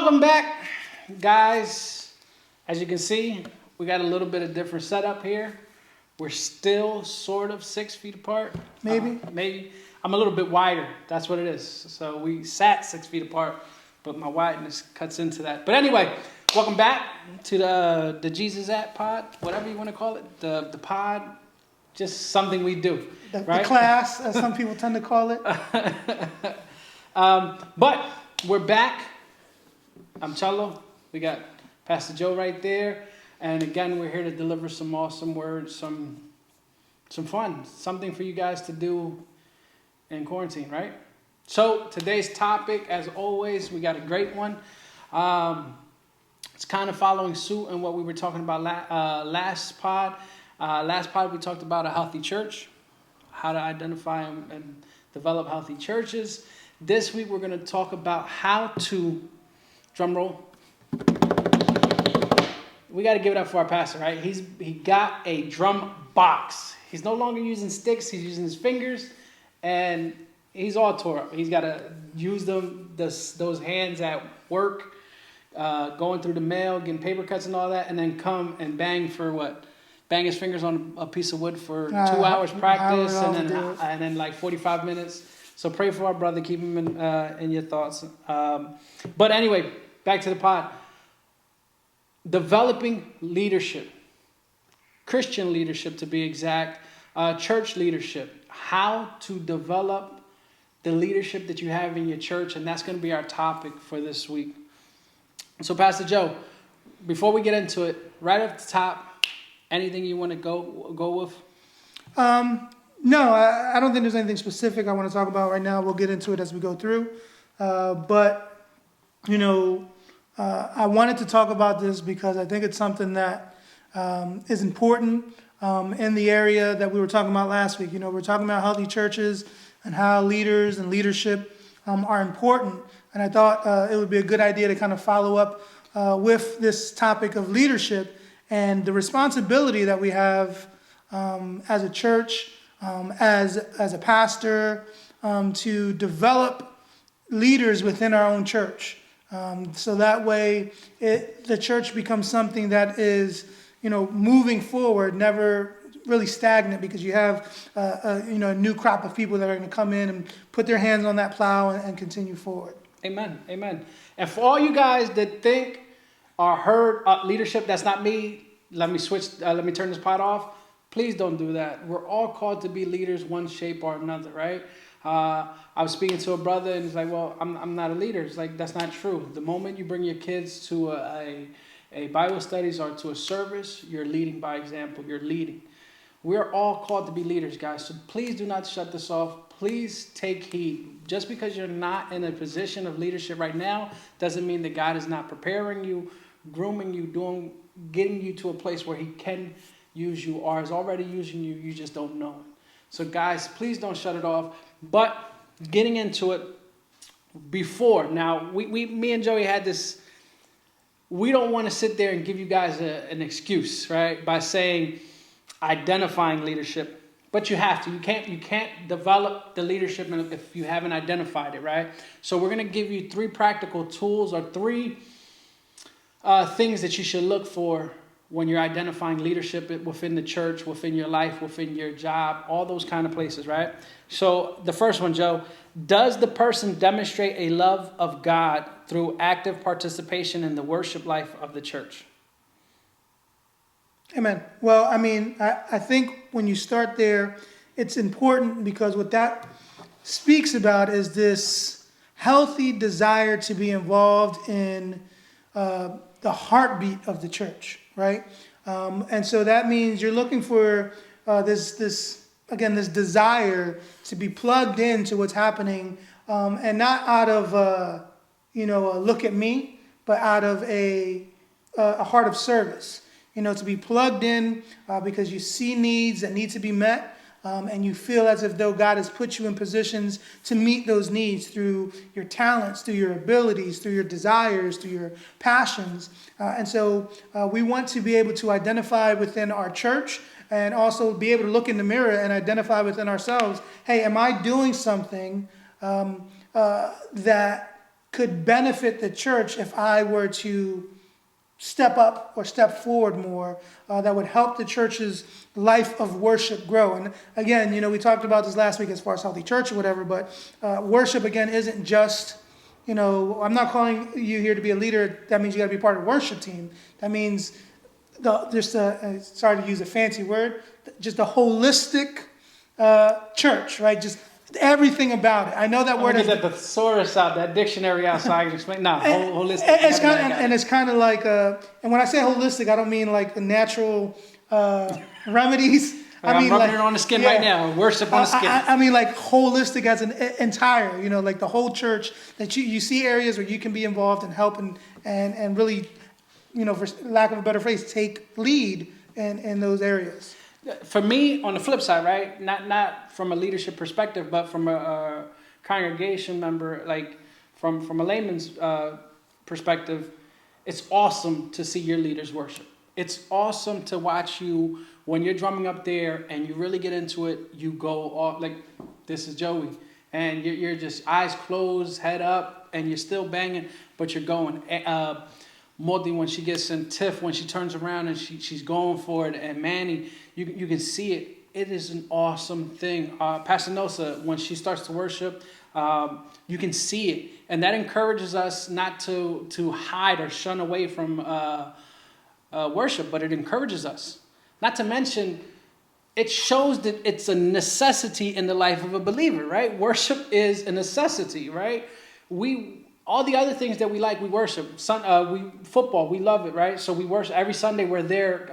Welcome back, guys. As you can see, we got a little bit of different setup here. We're still sort of 6 feet apart. Maybe. I'm a little bit wider. That's what it is. So we sat 6 feet apart, but my wideness cuts into that. But anyway, welcome back to the Jesus App Pod, whatever you want to call it. The pod, just something we do. The class, as some people tend to call it. But we're back. I'm Cello. We got Pastor Joe right there. And again, we're here to deliver some awesome words, some fun, something for you guys to do in quarantine, right? So today's topic, as always, we got a great one. It's kind of following suit in what we were talking about last pod. Last pod, we talked about a healthy church, how to identify and develop healthy churches. This week, we're going to talk about how to, drum roll. We got to give it up for our pastor, right? He got a drum box. He's no longer using sticks. He's using his fingers, and he's all tore up. He's got to use those hands at work, going through the mail, getting paper cuts and all that, and then come and bang his fingers on a piece of wood for 2 hours practice, and then like 45 minutes. So pray for our brother. Keep him in your thoughts. But anyway, back to the pod. Developing leadership, Christian leadership to be exact, church leadership, how to develop the leadership that you have in your church, and that's going to be our topic for this week. So Pastor Joe, before we get into it, right off the top, anything you want to go with? No, I don't think there's anything specific I want to talk about right now. We'll get into it as we go through. But I wanted to talk about this because I think it's something that is important in the area that we were talking about last week. We're talking about healthy churches and how leaders and leadership are important. And I thought it would be a good idea to kind of follow up with this topic of leadership and the responsibility that we have as a church, as a pastor, to develop leaders within our own church. So that way the church becomes something that is, moving forward, never really stagnant, because you have, a new crop of people that are going to come in and put their hands on that plow and continue forward. Amen. Amen. And for all you guys that think or heard leadership, that's not me. Let me turn this pod off. Please don't do that. We're all called to be leaders, one shape or another, right? I was speaking to a brother, and he's like, well, I'm not a leader. It's like, that's not true. The moment you bring your kids to a Bible studies or to a service, you're leading by example. You're leading. We're all called to be leaders, guys. So please do not shut this off. Please take heed. Just because you're not in a position of leadership right now doesn't mean that God is not preparing you, grooming you, getting you to a place where he can use you or is already using you. You just don't know it. So guys, please don't shut it off. But getting into it before, now me and Joey had this, we don't want to sit there and give you guys an excuse, right? By saying identifying leadership, but you have to. You can't develop the leadership if you haven't identified it, right? So we're going to give you 3 practical tools or 3 things that you should look for when you're identifying leadership within the church, within your life, within your job, all those kind of places, right? So the first one, Joe, does the person demonstrate a love of God through active participation in the worship life of the church? Amen. Well, I think when you start there, it's important because what that speaks about is this healthy desire to be involved in the heartbeat of the church, right? And so that means you're looking for this desire to be plugged into what's happening, and not out of a look at me, but out of a heart of service. To be plugged in because you see needs that need to be met. And you feel as if though God has put you in positions to meet those needs through your talents, through your abilities, through your desires, through your passions. And so we want to be able to identify within our church and also be able to look in the mirror and identify within ourselves, hey, am I doing something that could benefit the church if I were to step up or step forward more, that would help the church's life of worship grow. And again, we talked about this last week as far as healthy church or whatever, but worship, again, isn't just, I'm not calling you here to be a leader. That means you got to be part of the worship team. That means sorry to use a fancy word, just a holistic church, right? Just everything about it. I know that word is that thesaurus out, that dictionary out, so I can explain. No, holistic. It's kind of like, and when I say holistic, I don't mean like the natural remedies. I'm rubbing it on the skin right now. Worship on the skin. I mean like holistic as an entire, like the whole church, that you see areas where you can be involved and help and really, for lack of a better phrase, take lead in those areas. For me, on the flip side, right? Not from a leadership perspective, but from a congregation member, like from a layman's perspective, it's awesome to see your leaders worship. It's awesome to watch you when you're drumming up there and you really get into it. You go all like, this is Joey, and you're just eyes closed, head up, and you're still banging, but you're going. Modi, when she gets in, Tiff, when she turns around and she's going for it, and Manny, you can see it. It is an awesome thing. Pastor Nosa, when she starts to worship, you can see it. And that encourages us not to hide or shun away from worship, but it encourages us. Not to mention, it shows that it's a necessity in the life of a believer, right? Worship is a necessity, right? All the other things that we like, we worship. Football, we love it, right? So we worship. Every Sunday we're there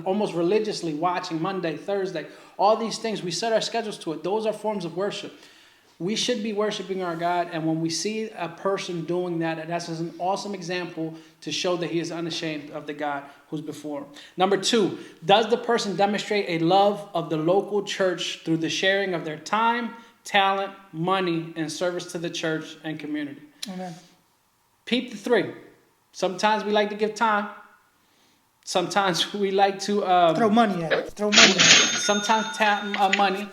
almost religiously watching, Monday, Thursday. All these things, we set our schedules to it. Those are forms of worship. We should be worshiping our God. And when we see a person doing that, that's an awesome example to show that he is unashamed of the God who's before him. Number 2, does the person demonstrate a love of the local church through the sharing of their time, talent, money, and service to the church and community? Amen. Peep the 3. Sometimes we like to give time. Sometimes we like to throw money at it. Sometimes money.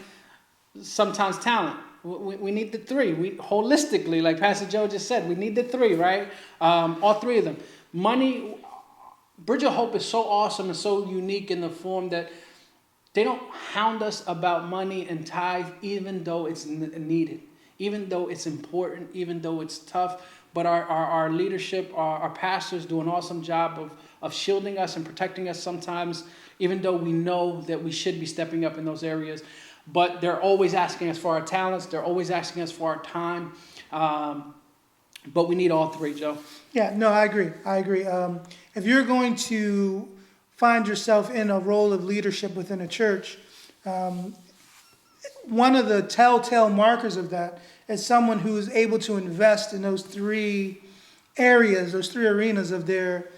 Sometimes talent. We need the 3. We holistically, like Pastor Joe just said, we need the 3, right? All 3 of them. Money. Bridge of Hope is so awesome and so unique in the form that they don't hound us about money and tithe, even though it's needed. Even though it's important, even though it's tough, but our leadership, our pastors do an awesome job of shielding us and protecting us sometimes, even though we know that we should be stepping up in those areas. But they're always asking us for our talents. They're always asking us for our time. But we need all 3, Joe. Yeah, no, I agree. If you're going to find yourself in a role of leadership within a church, one of the telltale markers of that is someone who is able to invest in those 3 areas, those 3 arenas of their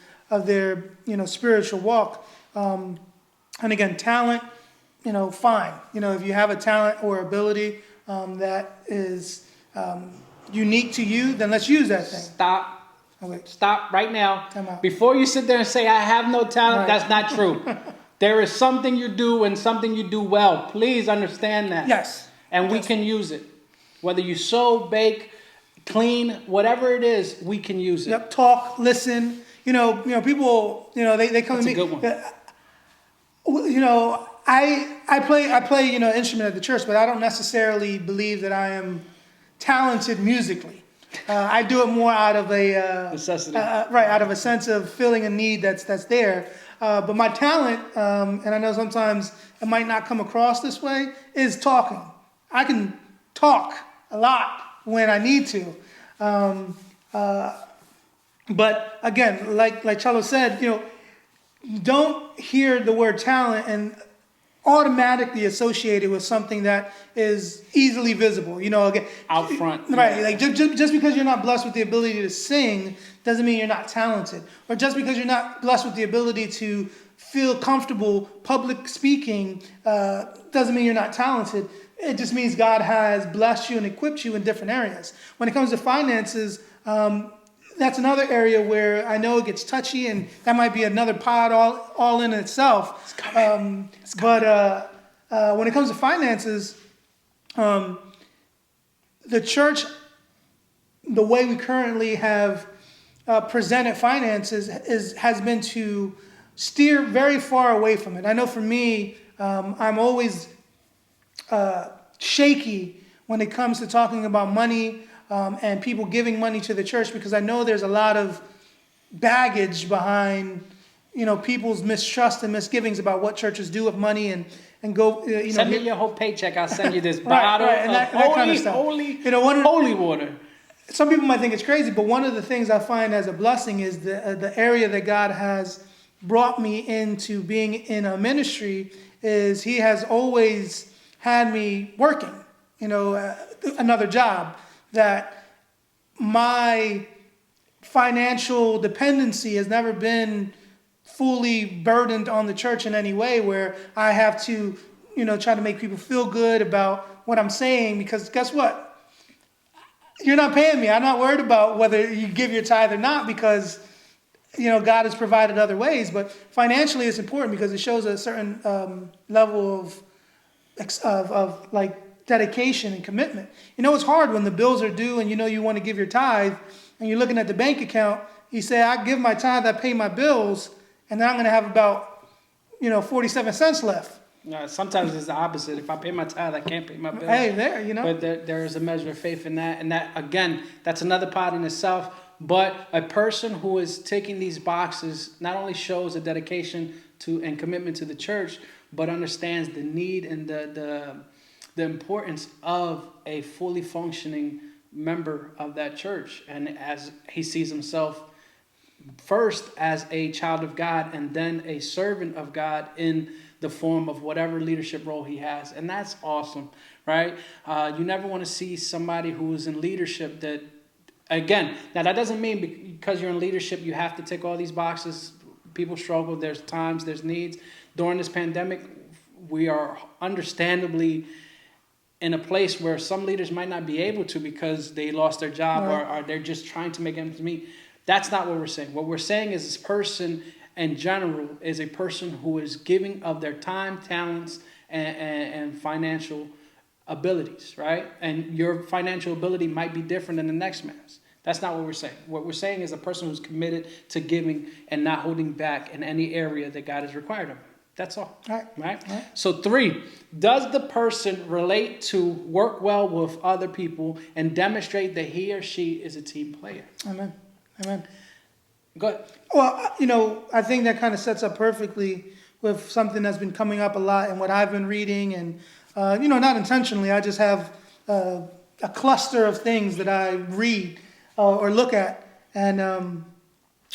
spiritual walk. And again, talent, fine. If you have a talent or ability that is unique to you, then let's use that thing. Stop right now. Before you sit there and say, I have no talent, That's not true. There is something you do and something you do well. Please understand that. Yes. And we can use it. Whether you sew, bake, clean, whatever it is, we can use it. Yep. Talk, listen. People, they come to me. That's a good one. I play, instrument at the church, but I don't necessarily believe that I am talented musically. I do it more out of a necessity, out of a sense of filling a need that's there. But my talent, and I know sometimes it might not come across this way, is talking. I can talk a lot when I need to. But again, like Chalo said, don't hear the word talent and automatically associate it with something that is easily visible. Again, out front, right? Like just because you're not blessed with the ability to sing doesn't mean you're not talented, or just because you're not blessed with the ability to feel comfortable public speaking doesn't mean you're not talented. It just means God has blessed you and equipped you in different areas. When it comes to finances, that's another area where I know it gets touchy, and that might be another pod all in itself. But when it comes to finances, the church the way we currently have presented finances has been to steer very far away from it. I know for me, I'm always shaky when it comes to talking about money and people giving money to the church, because I know there's a lot of baggage behind, people's mistrust and misgivings about what churches do with money and go, Send me your whole paycheck. I'll send you this Right, bottle and of that holy, kind of stuff. holy, One of holy water. some people might think it's crazy, but one of the things I find as a blessing is the area that God has brought me into being in a ministry is He has always had me working, another job, that my financial dependency has never been fully burdened on the church in any way where I have to, try to make people feel good about what I'm saying, because guess what? You're not paying me. I'm not worried about whether you give your tithe or not, because God has provided other ways. But financially, it's important because it shows a certain level of like dedication and commitment. It's hard when the bills are due and you want to give your tithe, and you're looking at the bank account. You say, I give my tithe, I pay my bills, and then I'm going to have about 47 cents left. Sometimes it's the opposite. If I pay my tithe, I can't pay my bills. Hey, But there is a measure of faith in that. And that, again, that's another part in itself. But a person who is taking these boxes not only shows a dedication to and commitment to the church, but understands the need and the importance of a fully functioning member of that church. And as he sees himself first as a child of God and then a servant of God in the form of whatever leadership role he has. And that's awesome, right? You never want to see somebody who is in leadership that, again, now that doesn't mean because you're in leadership you have to tick all these boxes. People struggle. There's times, there's needs. During this pandemic, we are understandably in a place where some leaders might not be able to because they lost their job, or they're just trying to make ends meet. That's not what we're saying. What we're saying is this person in general is a person who is giving of their time, talents, and financial abilities, right? And your financial ability might be different than the next man's. That's not what we're saying. What we're saying is a person who's committed to giving and not holding back in any area that God has required of him. That's all. Right? So 3, does the person relate to work well with other people and demonstrate that he or she is a team player? Amen. Go ahead. Well, I think that kind of sets up perfectly with something that's been coming up a lot and what I've been reading. And, not intentionally, I just have a cluster of things that I read or look at. And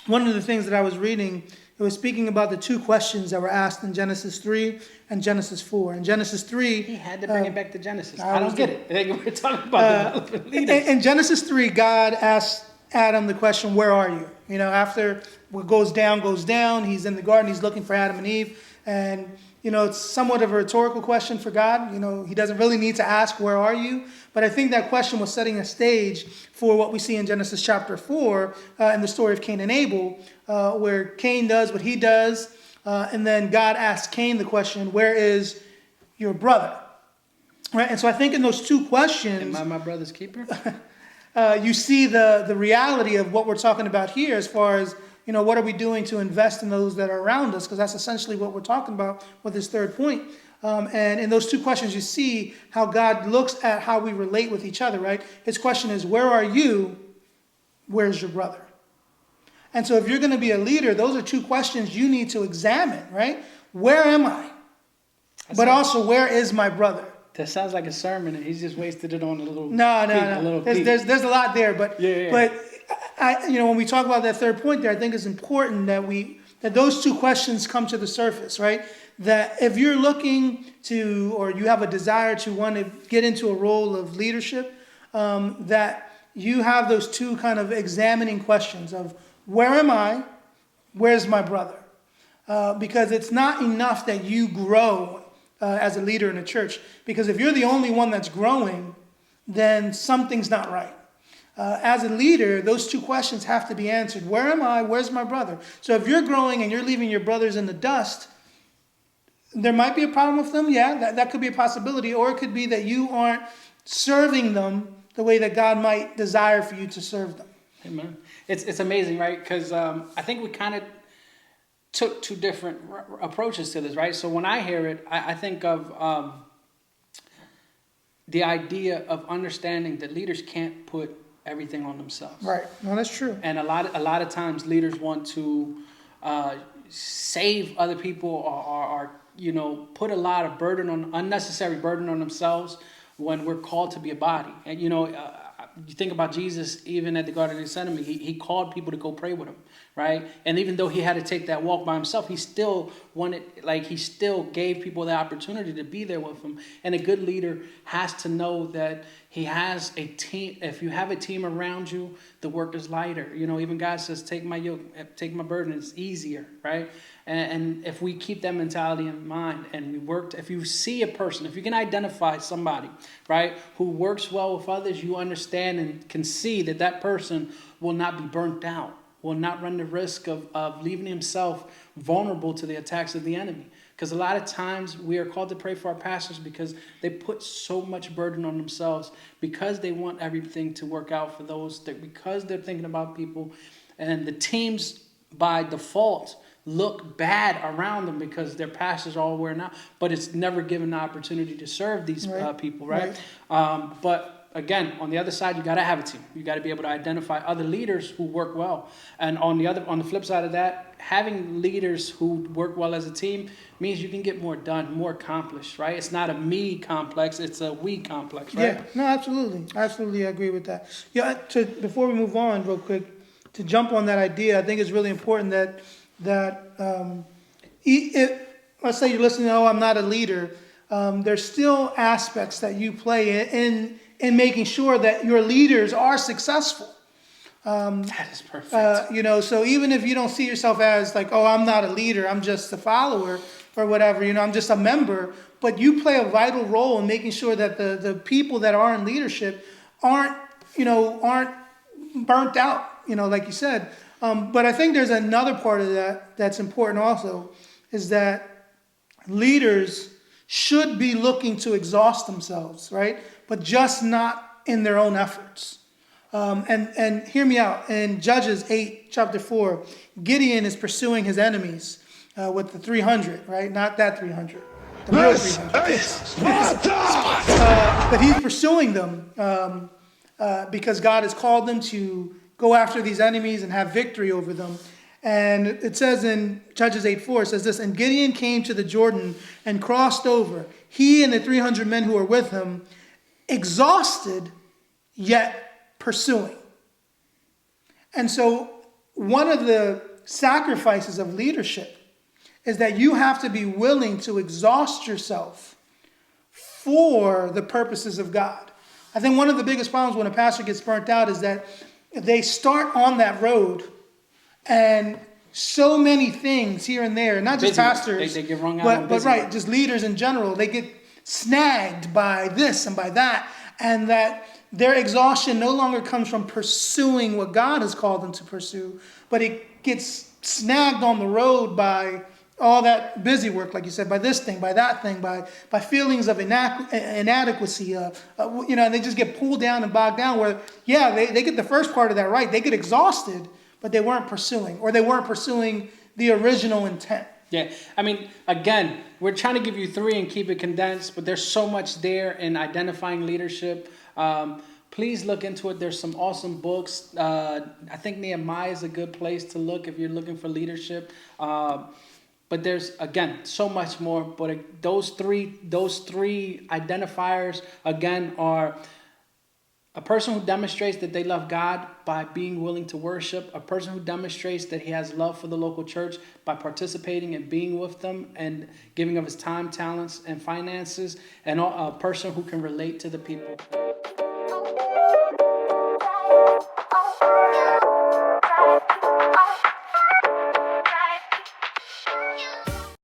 one of the things that I was reading, it was speaking about the 2 questions that were asked in Genesis 3 and Genesis 4. In Genesis 3... He had to bring it back to Genesis. I don't get it. We're talking about development leaders. In Genesis 3, God asked Adam the question, where are you? After what goes down, he's in the garden, he's looking for Adam and Eve. And, it's somewhat of a rhetorical question for God. He doesn't really need to ask, where are you? But I think that question was setting a stage for what we see in Genesis chapter 4 in the story of Cain and Abel, where Cain does what he does. And then God asks Cain the question, where is your brother? Right? And so I think in those 2 questions... Am I my brother's keeper? You see the reality of what we're talking about here as far as, what are we doing to invest in those that are around us? Because that's essentially what we're talking about with this 3rd point. And in those 2 questions, you see how God looks at how we relate with each other, right? His question is, where are you? Where's your brother? And so if you're going to be a leader, those are 2 questions you need to examine, right? Where am I? But also, where is my brother? That sounds like a sermon, and he's just wasted it on a little. No. There's a lot there, but yeah. But when we talk about that 3rd point there, I think it's important that those 2 questions come to the surface, right? That if you're looking to, or you have a desire to want to get into a role of leadership, that you have those 2 kind of examining questions of where am I, where's my brother? Because it's not enough that you grow as a leader in a church. Because if you're the only one that's growing, then something's not right. As a leader, those 2 questions have to be answered. Where am I? Where's my brother? So if you're growing and you're leaving your brothers in the dust, there might be a problem with them. Yeah, that could be a possibility. Or it could be that you aren't serving them the way that God might desire for you to serve them. Amen. It's amazing, right? Because I think we kind of took two different approaches to this, right? So when I hear it, I think of the idea of understanding that leaders can't put everything on themselves. Right. No, that's true. And a lot of times leaders want to save other people or put a lot of unnecessary burden on themselves when we're called to be a body. And you think about Jesus, even at the Garden of Gethsemane, he called people to go pray with him, right? And even though he had to take that walk by himself, he still gave people the opportunity to be there with him. And a good leader has to know that he has a team. If you have a team around you, the work is lighter. Even God says, take my yoke, take my burden, it's easier, right? And if we keep that mentality in mind and we work, if you see a person, if you can identify somebody, right, who works well with others, you understand and can see that person will not be burnt out, will not run the risk of leaving himself vulnerable to the attacks of the enemy. Because a lot of times we are called to pray for our pastors because they put so much burden on themselves because they want everything to work out for because they're thinking about people, and the teams by default look bad around them because their pastors are all wearing out, but it's never given the opportunity to serve these people, right? But again, on the other side, you got to have a team. You got to be able to identify other leaders who work well. And on the flip side of that, having leaders who work well as a team means you can get more done, more accomplished, right? It's not a me complex, it's a we complex, right? Yeah, no, absolutely. Absolutely, I agree with that. Yeah, before we move on real quick, to jump on that idea, I think it's really important that let's say you're listening, I'm not a leader, there's still aspects that you play in making sure that your leaders are successful. That is perfect. So even if you don't see yourself as like, I'm not a leader, I'm just a follower or whatever, I'm just a member, but you play a vital role in making sure that the people that are in leadership aren't burnt out, like you said. But I think there's another part of that that's important also, is that leaders should be looking to exhaust themselves, right? But just not in their own efforts. And hear me out. In Judges 8, chapter 4, Gideon is pursuing his enemies with the 300, right? Not that 300. The real 300. But he's pursuing them because God has called them to go after these enemies and have victory over them. And it says in Judges 8:4, it says this, and Gideon came to the Jordan and crossed over, he and the 300 men who were with him, exhausted, yet pursuing. And so one of the sacrifices of leadership is that you have to be willing to exhaust yourself for the purposes of God. I think one of the biggest problems when a pastor gets burnt out is that they start on that road and so many things here and there, not just pastors, they get wrung out, but right, just leaders in general, they get snagged by this and by that, and that their exhaustion no longer comes from pursuing what God has called them to pursue, but it gets snagged on the road by all that busy work, like you said, by this thing, by that thing, by feelings of inadequacy, and they just get pulled down and bogged down where, they get the first part of that right. They get exhausted, but they weren't pursuing, or they weren't pursuing the original intent. Yeah, I mean, again, we're trying to give you three and keep it condensed, but there's so much there in identifying leadership. Please look into it. There's some awesome books. I think Nehemiah is a good place to look if you're looking for leadership. But there's, again, so much more. But those three identifiers, again, are a person who demonstrates that they love God by being willing to worship, a person who demonstrates that he has love for the local church by participating and being with them and giving of his time, talents, and finances, and a person who can relate to the people.